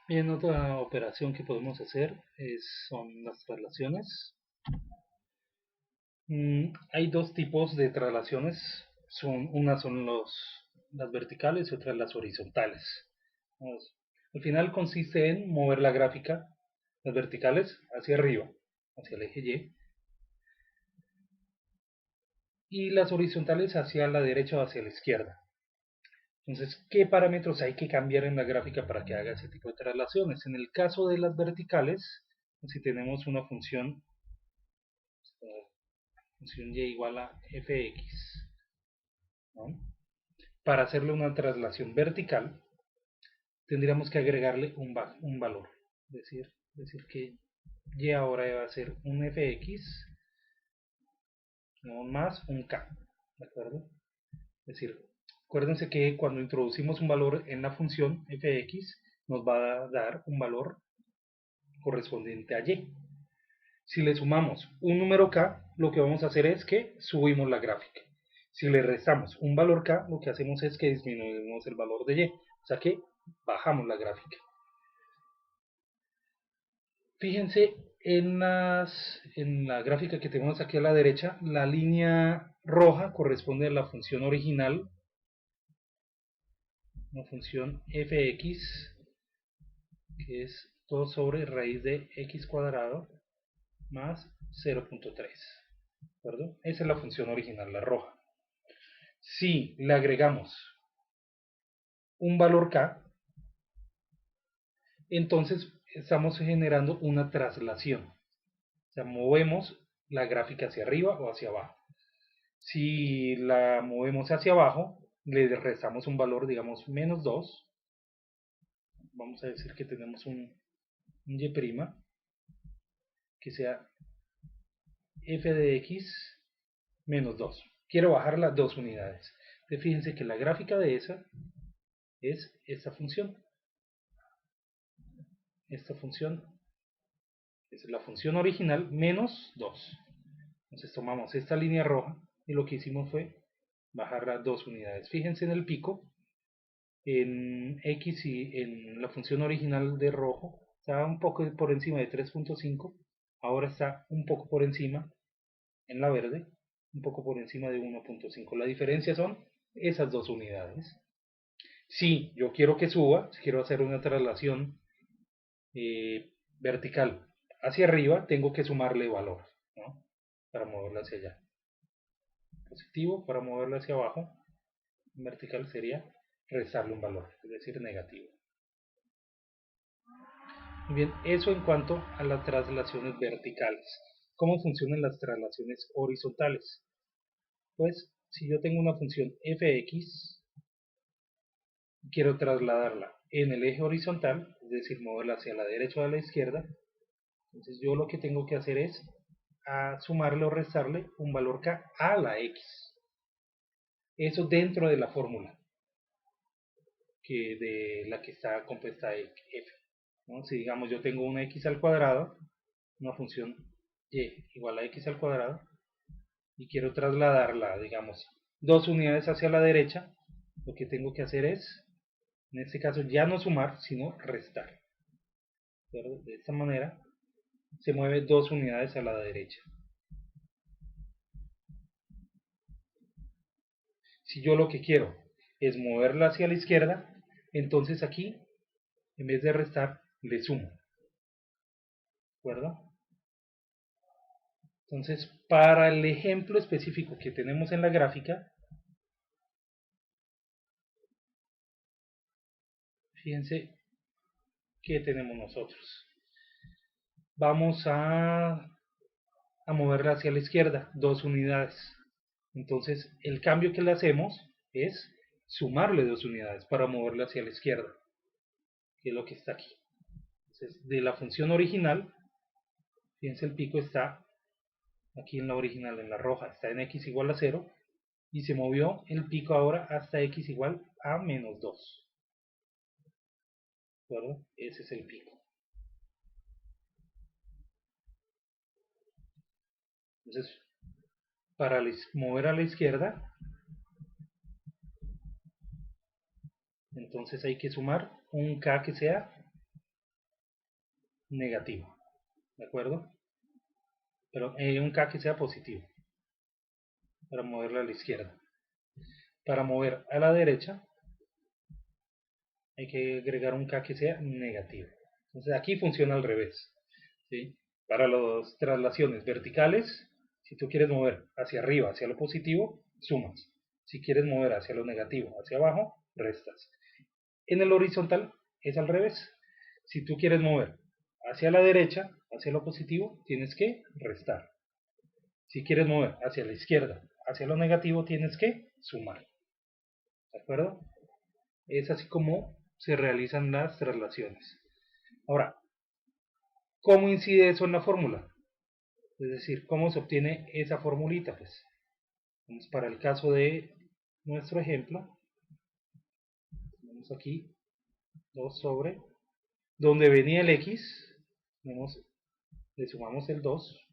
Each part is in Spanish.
Bien, otra operación que podemos hacer son las traslaciones. Hay dos tipos de traslaciones. Unas son las verticales y otras las horizontales. Al final consiste en mover la gráfica, las verticales hacia arriba, hacia el eje y las horizontales hacia la derecha o hacia la izquierda. Entonces, ¿qué parámetros hay que cambiar en la gráfica para que haga ese tipo de traslaciones? En el caso de las verticales, si tenemos una función y igual a fx, ¿no? Para hacerle una traslación vertical, tendríamos que agregarle un valor. Decir que y ahora va a ser un fx no, más un k, ¿de acuerdo? Es decir, acuérdense que cuando introducimos un valor en la función fx, nos va a dar un valor correspondiente a y. Si le sumamos un número k, lo que vamos a hacer es que subimos la gráfica. Si le restamos un valor k, lo que hacemos es que disminuimos el valor de y. O sea que bajamos la gráfica. Fíjense en la gráfica que tenemos aquí a la derecha, la línea roja corresponde a la función original, la función fx, que es 2 sobre raíz de x cuadrado más 0.3. ¿De Esa es la función original, la roja. Si le agregamos un valor k, entonces estamos generando una traslación. O sea, movemos la gráfica hacia arriba o hacia abajo. Si la movemos hacia abajo, le restamos un valor, digamos, menos 2. Vamos a decir que tenemos un y', que sea f de x menos 2. Quiero bajarla 2 unidades. Entonces, fíjense que la gráfica de esa es esta función. Esta función es la función original menos 2. Entonces tomamos esta línea roja y lo que hicimos fue bajarla 2 unidades. Fíjense en el pico, en x y en la función original de rojo estaba un poco por encima de 3.5, ahora está un poco por encima en la verde, un poco por encima de 1.5. La diferencia son esas 2 unidades. Si yo quiero que suba, si quiero hacer una traslación vertical hacia arriba, tengo que sumarle valor, ¿no? Para moverla hacia allá. Positivo, para moverla hacia abajo, vertical sería restarle un valor, es decir, negativo. Bien, eso en cuanto a las traslaciones verticales. ¿Cómo funcionan las traslaciones horizontales? Pues si yo tengo una función fx, quiero trasladarla en el eje horizontal, es decir, moverla hacia la derecha o a la izquierda, entonces yo lo que tengo que hacer es sumarle o restarle un valor k a la x. Eso dentro de la fórmula de la que está compuesta f. ¿No? Si digamos yo tengo una x al cuadrado, una función y igual a x al cuadrado, y quiero trasladarla, digamos, 2 unidades hacia la derecha, lo que tengo que hacer es, en este caso, ya no sumar, sino restar. ¿Verdad? De esta manera se mueve 2 unidades a la derecha. Si yo lo que quiero es moverla hacia la izquierda, entonces aquí, en vez de restar, le sumo. ¿De acuerdo? Entonces, para el ejemplo específico que tenemos en la gráfica, fíjense qué tenemos nosotros. Vamos a moverla hacia la izquierda, 2 unidades. Entonces, el cambio que le hacemos es sumarle 2 unidades para moverla hacia la izquierda, que es lo que está aquí. Entonces, de la función original, fíjense el pico está aquí en la original, en la roja, está en x igual a 0, y se movió el pico ahora hasta x igual a menos 2. ¿De acuerdo? Ese es el pico. Entonces, para mover a la izquierda, entonces hay que sumar un k que sea negativo, ¿de acuerdo? Pero un K que sea positivo, para moverla a la izquierda. Para mover a la derecha, hay que agregar un K que sea negativo. Entonces aquí funciona al revés, ¿sí? Para las traslaciones verticales, si tú quieres mover hacia arriba, hacia lo positivo, sumas. Si quieres mover hacia lo negativo, hacia abajo, restas. En el horizontal es al revés. Si tú quieres mover hacia la derecha, hacia lo positivo, tienes que restar. Si quieres mover hacia la izquierda, hacia lo negativo, tienes que sumar. ¿De acuerdo? Es así como se realizan las traslaciones. Ahora, ¿cómo incide eso en la fórmula? Es decir, ¿cómo se obtiene esa formulita? Pues, vamos para el caso de nuestro ejemplo. Tenemos aquí 2 sobre, donde venía el x, le sumamos el 2,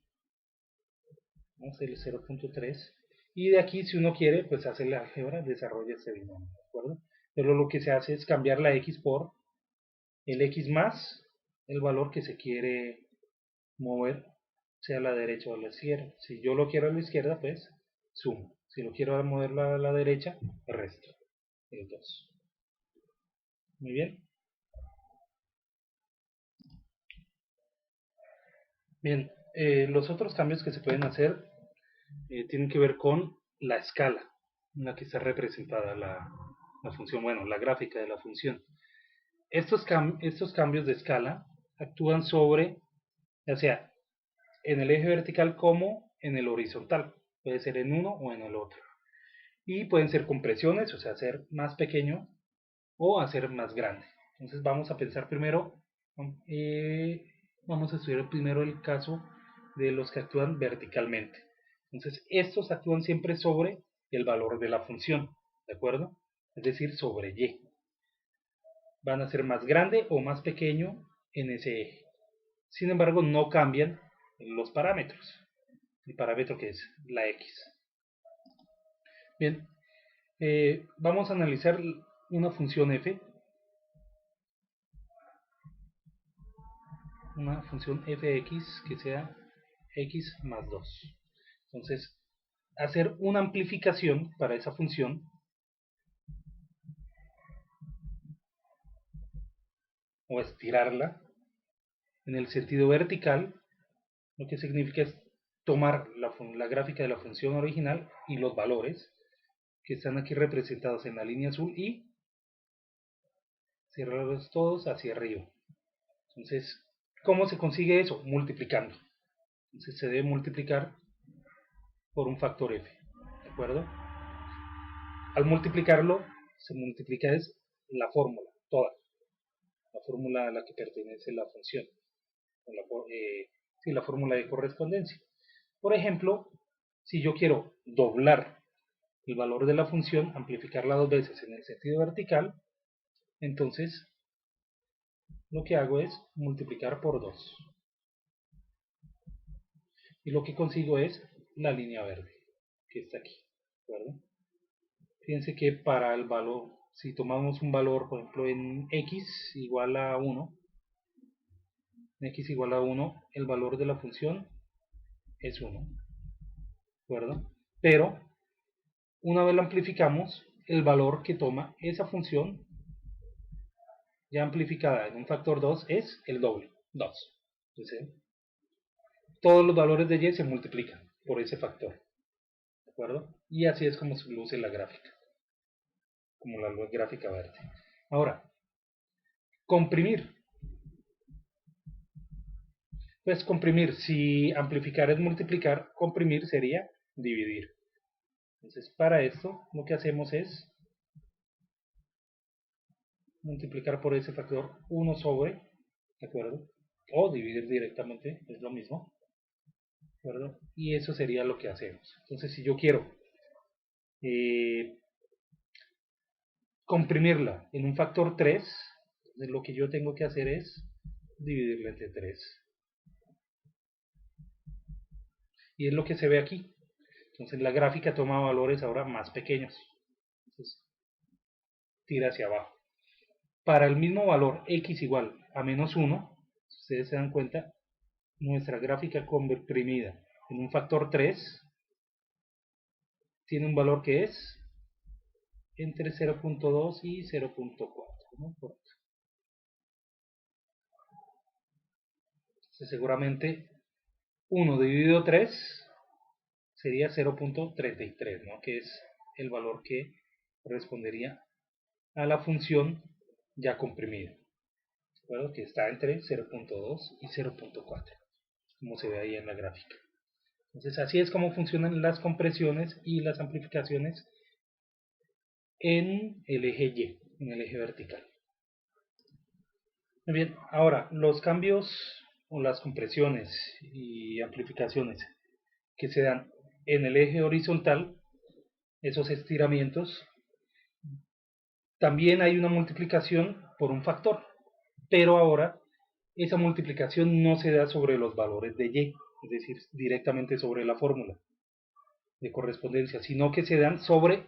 vamos el 0.3, y de aquí, si uno quiere, pues hace la álgebra, desarrolla este binomio, ¿de acuerdo? Pero lo que se hace es cambiar la x por el x más el valor que se quiere mover, sea a la derecha o a la izquierda. Si yo lo quiero a la izquierda, pues sumo. Si lo quiero mover a la derecha, resto el 2. Muy bien. Bien, los otros cambios que se pueden hacer tienen que ver con la escala en la que está representada la función, bueno, la gráfica de la función. Estos cambios de escala actúan sobre, ya sea en el eje vertical como en el horizontal. Puede ser en uno o en el otro. Y pueden ser compresiones, o sea, hacer más pequeño o hacer más grande. Entonces vamos a pensar primero, vamos a estudiar primero el caso de los que actúan verticalmente. Entonces estos actúan siempre sobre el valor de la función, ¿de acuerdo? Es decir, sobre y. Van a ser más grande o más pequeño en ese eje. Sin embargo, no cambian los parámetros. El parámetro que es la x. Bien, vamos a analizar una función f, una función fx que sea x más 2. Entonces, hacer una amplificación para esa función o estirarla en el sentido vertical, lo que significa es tomar la gráfica de la función original y los valores que están aquí representados en la línea azul y cerrarlos todos hacia arriba. Entonces, ¿cómo se consigue eso? Multiplicando. Entonces se debe multiplicar por un factor f, ¿de acuerdo? Al multiplicarlo, se multiplica es la fórmula, toda, la fórmula a la que pertenece la función, la fórmula de correspondencia. Por ejemplo, si yo quiero doblar el valor de la función, amplificarla 2 veces en el sentido vertical, entonces lo que hago es multiplicar por 2. Y lo que consigo es la línea verde, que está aquí, ¿de acuerdo? Fíjense que para el valor, si tomamos un valor, por ejemplo, en x igual a 1, el valor de la función es 1, ¿de acuerdo? Pero, una vez la amplificamos, el valor que toma esa función, ya amplificada en un factor 2, es el doble, 2. Entonces, todos los valores de y se multiplican por ese factor, ¿de acuerdo? Y así es como se luce la gráfica, como la gráfica verde. Ahora, comprimir. Pues comprimir, si amplificar es multiplicar, comprimir sería dividir. Entonces, para esto, lo que hacemos es multiplicar por ese factor 1 sobre, ¿de acuerdo? O dividir directamente, es lo mismo, ¿de acuerdo? Y eso sería lo que hacemos. Entonces, si yo quiero eh, comprimirla en un factor 3, entonces lo que yo tengo que hacer es dividirla entre 3. Y es lo que se ve aquí. Entonces la gráfica toma valores ahora más pequeños. Entonces tira hacia abajo. Para el mismo valor x igual a menos 1, Si ustedes se dan cuenta, nuestra gráfica comprimida en un factor 3 tiene un valor que es entre 0.2 y 0.4, ¿no? Seguramente 1 dividido 3 sería 0.33, ¿no? Que es el valor que correspondería a la función ya comprimida, ¿verdad? Que está entre 0.2 y 0.4, como se ve ahí en la gráfica. Entonces así es como funcionan las compresiones y las amplificaciones en el eje Y, en el eje vertical. Muy bien, ahora los cambios o las compresiones y amplificaciones que se dan en el eje horizontal, esos estiramientos, también hay una multiplicación por un factor, pero ahora esa multiplicación no se da sobre los valores de Y, es decir, directamente sobre la fórmula de correspondencia, sino que se dan sobre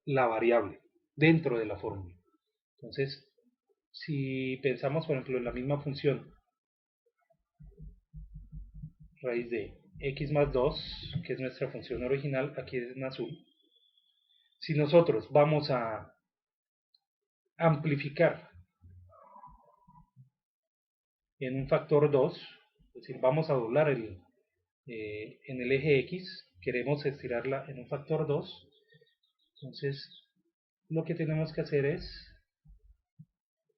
la variable dentro de la fórmula. Entonces, si pensamos, por ejemplo, en la misma función raíz de x más 2, que es nuestra función original, aquí en azul, si nosotros vamos a amplificar en un factor 2, es decir, vamos a doblar en el eje x, queremos estirarla en un factor 2, entonces lo que tenemos que hacer es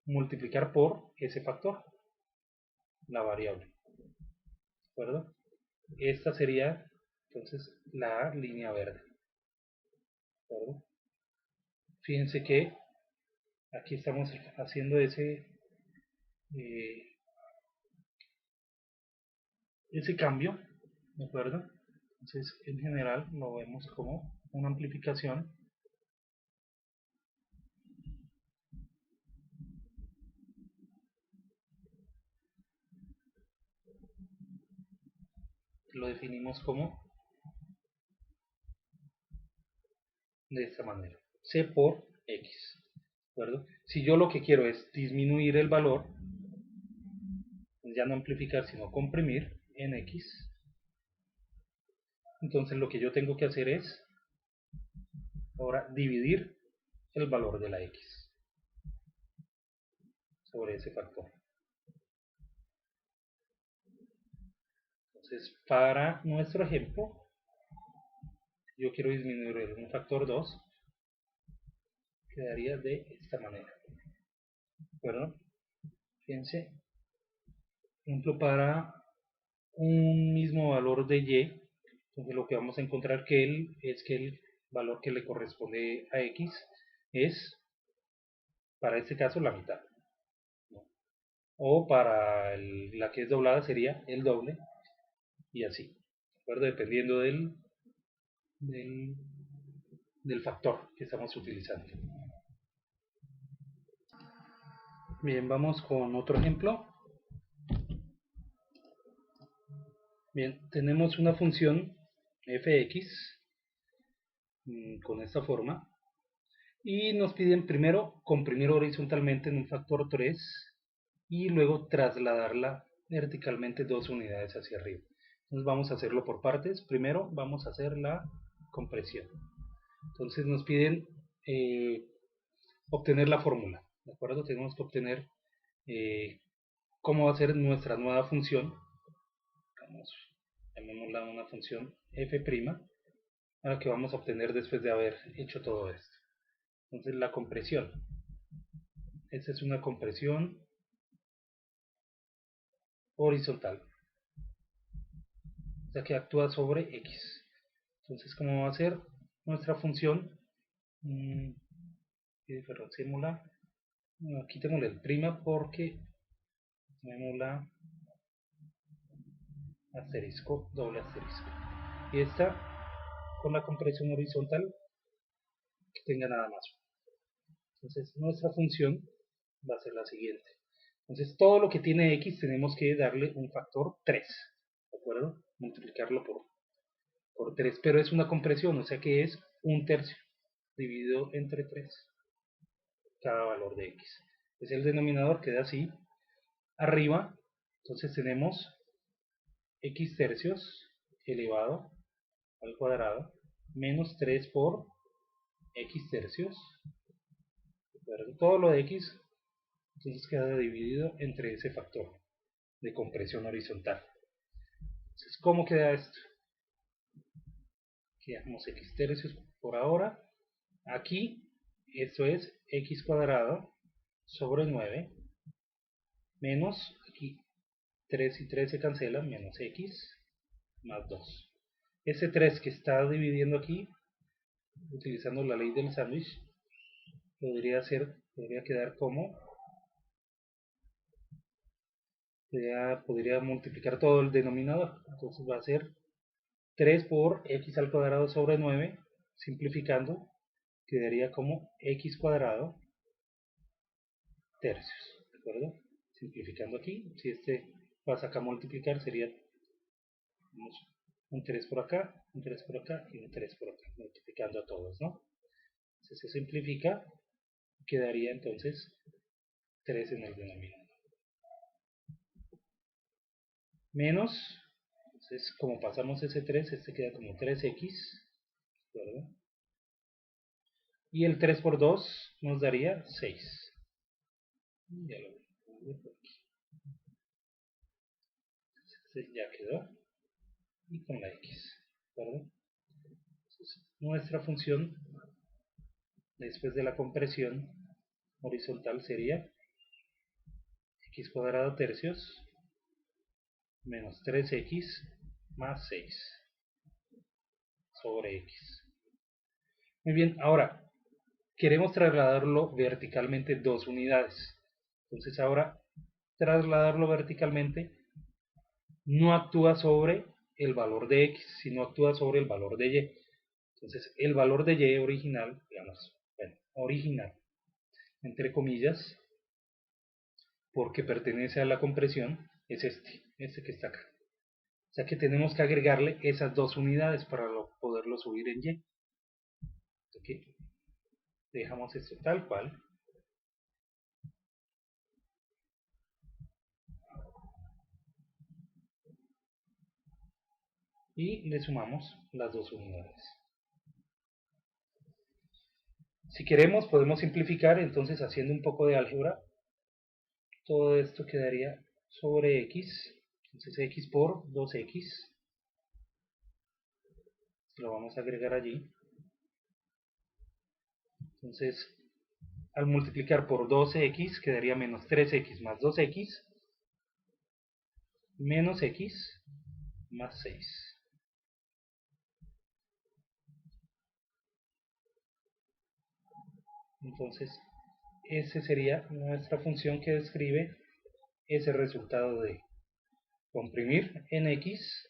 multiplicar por ese factor, la variable, ¿de acuerdo? Esta sería entonces la línea verde, ¿de acuerdo? Fíjense que aquí estamos haciendo eh, ese cambio, ¿de acuerdo? Entonces en general lo vemos como una amplificación lo definimos como de esta manera, C por X, ¿de acuerdo? Si yo lo que quiero es disminuir el valor, ya no amplificar sino comprimir en X, entonces lo que yo tengo que hacer es ahora dividir el valor de la X sobre ese factor. Entonces para nuestro ejemplo, yo quiero disminuir un factor 2, quedaría de esta manera, ¿de acuerdo? Fíjense, ejemplo para un mismo valor de Y, entonces lo que vamos a encontrar es que el valor que le corresponde a X es, para este caso, la mitad, ¿no? O para la que es doblada sería el doble, y así, ¿de acuerdo? Dependiendo del, del factor que estamos utilizando. Bien, vamos con otro ejemplo. Bien, tenemos una función fx con esta forma y nos piden primero comprimir horizontalmente en un factor 3 y luego trasladarla verticalmente 2 unidades hacia arriba. Entonces vamos a hacerlo por partes. Primero vamos a hacer la compresión. Entonces nos piden obtener la fórmula, ¿de acuerdo? Tenemos que obtener cómo va a ser nuestra nueva función. Llamémosla una función f', a la que vamos a obtener después de haber hecho todo esto. Entonces la compresión. Esta es una compresión horizontal, o sea que actúa sobre x. Entonces, ¿cómo va a ser nuestra función? Diferenciémosla. Quitémosle el prima porque tenemos asterisco, doble asterisco. Y esta con la compresión horizontal que tenga nada más. Entonces, nuestra función va a ser la siguiente. Entonces, todo lo que tiene x tenemos que darle un factor 3, ¿de acuerdo? Multiplicarlo por 3, pero es una compresión, o sea que es un tercio dividido entre 3, cada valor de x. Es el denominador, queda así. Arriba Entonces tenemos x tercios elevado al cuadrado menos 3 por x tercios. Todo lo de x entonces queda dividido entre ese factor de compresión horizontal. Entonces, ¿cómo queda esto? Quedamos x tercios por ahora. Aquí, esto es x cuadrado sobre 9 menos, aquí 3 y 3 se cancelan, menos x más 2. Ese 3 que está dividiendo aquí, utilizando la ley del sándwich, podría quedar como, podría multiplicar todo el denominador. Entonces va a ser 3 por x al cuadrado sobre 9, simplificando, quedaría como x cuadrado tercios, ¿de acuerdo? Simplificando aquí, si este pasa acá a multiplicar, sería un 3 por acá, un 3 por acá y un 3 por acá, multiplicando a todos, ¿no? Entonces se simplifica, quedaría entonces 3 en el denominador. Menos, entonces como pasamos ese 3, este queda como 3x, ¿de acuerdo? Y el 3 por 2 nos daría 6. Ya lo voy por aquí. Entonces ya quedó. Y con la x, ¿de acuerdo? Entonces, nuestra función después de la compresión horizontal sería x cuadrado tercios menos 3x más 6 sobre x. Muy bien, ahora queremos trasladarlo verticalmente 2 unidades. Entonces ahora trasladarlo verticalmente no actúa sobre el valor de x, sino actúa sobre el valor de y. Entonces el valor de y original, digamos, bueno, original, entre comillas, porque pertenece a la compresión, es este que está acá. O sea que tenemos que agregarle esas 2 unidades para poderlo subir en y. Okay. Dejamos esto tal cual. Y le sumamos las 2 unidades. Si queremos podemos simplificar, entonces haciendo un poco de álgebra, todo esto quedaría sobre x, entonces x por 2x, lo vamos a agregar allí. Entonces, al multiplicar por 12x quedaría menos 3x más 2x, menos x más 6. Entonces, esa sería nuestra función que describe ese resultado de comprimir en x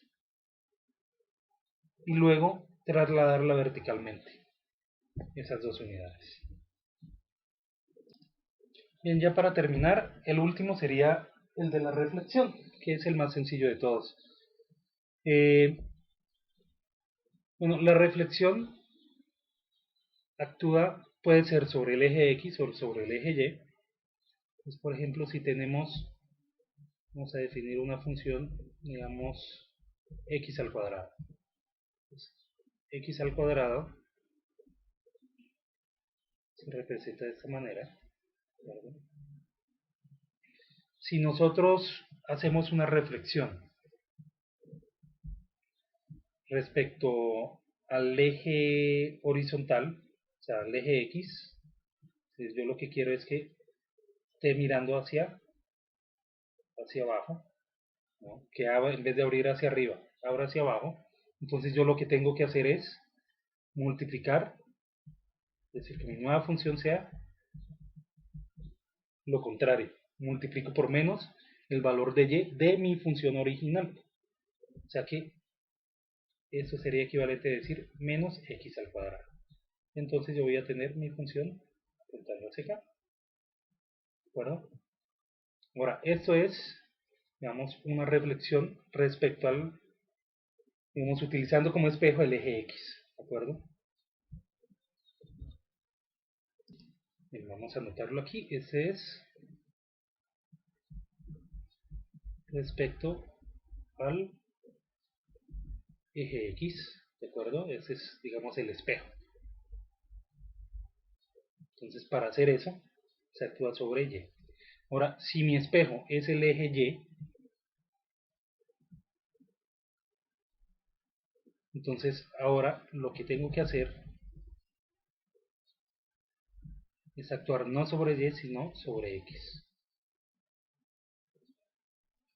y luego trasladarla verticalmente, esas 2 unidades. Bien, ya para terminar, el último sería el de la reflexión, que es el más sencillo de todos. Bueno, la reflexión puede ser sobre el eje X o sobre el eje Y. Pues, por ejemplo, si vamos a definir una función, digamos, x al cuadrado. Pues, x al cuadrado se representa de esta manera, ¿verdad? Si nosotros hacemos una reflexión respecto al eje horizontal, o sea, al eje X, entonces yo lo que quiero es que esté mirando hacia abajo, ¿no? Que en vez de abrir hacia arriba, abra hacia abajo. Entonces yo lo que tengo que hacer es multiplicar, es decir, que mi nueva función sea lo contrario, multiplico por menos el valor de y de mi función original. O sea que eso sería equivalente a decir menos x al cuadrado. Entonces yo voy a tener mi función apuntando hacia acá. ¿De acuerdo? Ahora, esto es, digamos, una reflexión respecto al, digamos, utilizando como espejo el eje x. ¿De acuerdo? Bien, vamos a anotarlo aquí. Ese es respecto al eje X, ¿de acuerdo? Ese es, digamos, el espejo. Entonces, para hacer eso, se actúa sobre Y. Ahora, si mi espejo es el eje Y, entonces ahora lo que tengo que hacer es actuar no sobre Y, sino sobre X.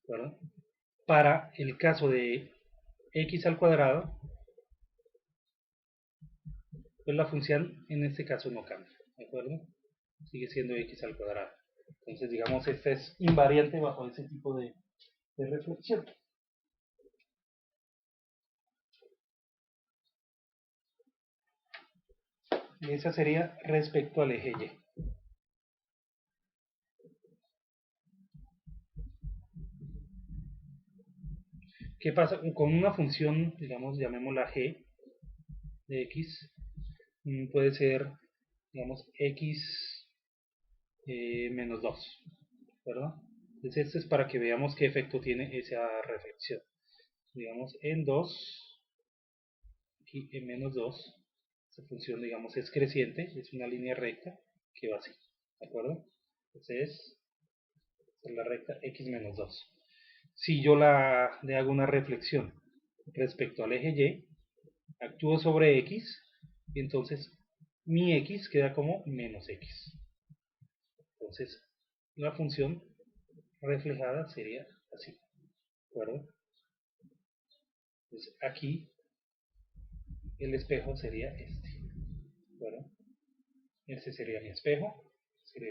¿De Para el caso de X al cuadrado, pues la función en este caso no cambia, ¿de acuerdo? Sigue siendo X al cuadrado. Entonces, digamos, esta es invariante bajo ese tipo de reflexión. Y esa sería respecto al eje Y. ¿Qué pasa con una función, digamos, llamémosla g de x? Puede ser, digamos, x menos 2, ¿verdad? Entonces esto es para que veamos qué efecto tiene esa reflexión. Digamos, en 2, aquí en menos 2, esta función, digamos, es creciente, es una línea recta que va así, ¿de acuerdo? Entonces, es la recta x menos 2. Si yo le hago una reflexión respecto al eje Y, actúo sobre X, y entonces mi X queda como menos X. Entonces, la función reflejada sería así, ¿de acuerdo? Entonces, aquí el espejo sería este, ¿de acuerdo? Este sería mi espejo, sería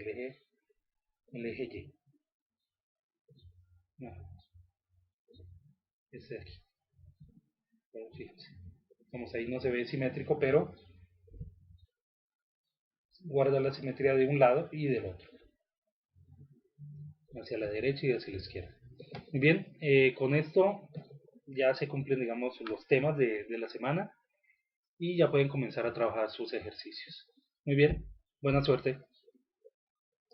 el eje Y. No, este de aquí. Bueno, fíjense. Como ahí no se ve simétrico, pero guarda la simetría de un lado y del otro, hacia la derecha y hacia la izquierda. Muy bien, con esto ya se cumplen, digamos, los temas de la semana y ya pueden comenzar a trabajar sus ejercicios. Muy bien, buena suerte.